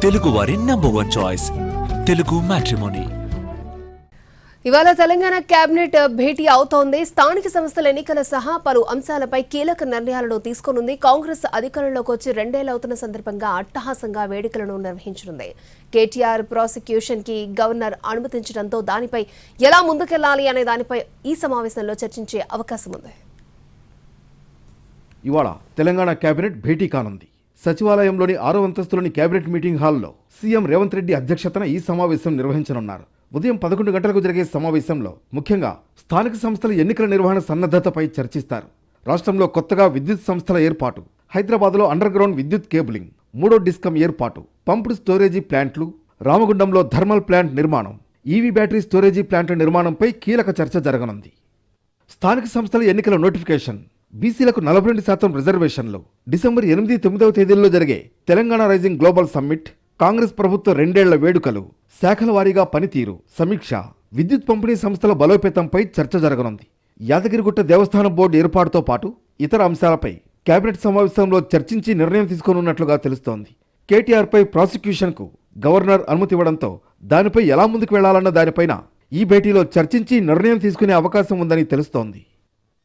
తెలుగువారి number 1 choice Telugu matrimony. ఇవాళ Telangana cabinet భేటీ అవుతోంది. స్థానిక సంస్థల ఎన్నికల సహా పలు అంశాలపై కీలక నిర్ణయాలను తీసుకోనుంది. కాంగ్రెస్ అధికారంలోకి వచ్చి 2 ఏళ్లు అవుతున్న సందర్భంగా అట్టహాసంగా వేడుకలను నిర్వహించనుంది. కేటీఆర్ ప్రాసిక్యూషన్ కి గవర్నర్ అనుమతించడంతో దానిపై ఎలా ముందుకెళ్లాలి అనే దానిపై ఈ సమావేశంలో చర్చించే అవకాశం ఉంది. ఇవాళ తెలంగాణ కేబినెట్ భేటీ కానుంది. సచివాలయంలోని 6వ అంతస్తులోని కేబినెట్ మీటింగ్ హాల్లో సీఎం రేవంత్ రెడ్డి అధ్యక్షతన ఈ సమావేశం నిర్వహించనున్నారు. ఉదయం 11 గంటలకు జరిగే సమావేశంలో ముఖ్యంగా స్థానిక సంస్థల ఎన్నికల నిర్వహణ సన్నద్ధతపై చర్చిస్తారు. రాష్ట్రంలో కొత్తగా విద్యుత్ సంస్థల ఏర్పాటు, హైదరాబాద్లో అండర్ గ్రౌండ్ విద్యుత్ కేబులింగ్, 3వ డిస్కమ్ ఏర్పాటు, పంప్డ్ స్టోరేజీ ప్లాంట్లు, రామగుండంలో థర్మల్ ప్లాంట్ నిర్మాణం, ఈవీ బ్యాటరీ స్టోరేజీ ప్లాంట్ల నిర్మాణంపై కీలక చర్చ జరగనుంది. స్థానిక సంస్థల ఎన్నికల నోటిఫికేషన్, బీసీలకు 42% రిజర్వేషన్లు, డిసెంబర్ 8, 9వ తేదీల్లో జరిగే Telangana rising global summit, Congress ప్రభుత్వ 2 ఏళ్ల వేడుకలు, శాఖల వారీగా పనితీరు, సమీక్ష, విద్యుత్ పంపిణీ సంస్థల బలోపేతంపై చర్చ జరగనుంది. యాదగిరిగుట్ట దేవస్థానం బోర్డు ఏర్పాటుతో పాటు ఇతర అంశాలపై కేబినెట్ సమావేశంలో చర్చించి నిర్ణయం తీసుకోనున్నట్లుగా తెలుస్తోంది. కేటీఆర్పై ప్రాసిక్యూషన్కు గవర్నర్ అనుమతి ఇవ్వడంతో దానిపై ఎలా ముందుకు వెళ్లాలన్న దానిపైన ఈ భేటీలో చర్చించి నిర్ణయం తీసుకునే అవకాశం ఉందని తెలుస్తోంది.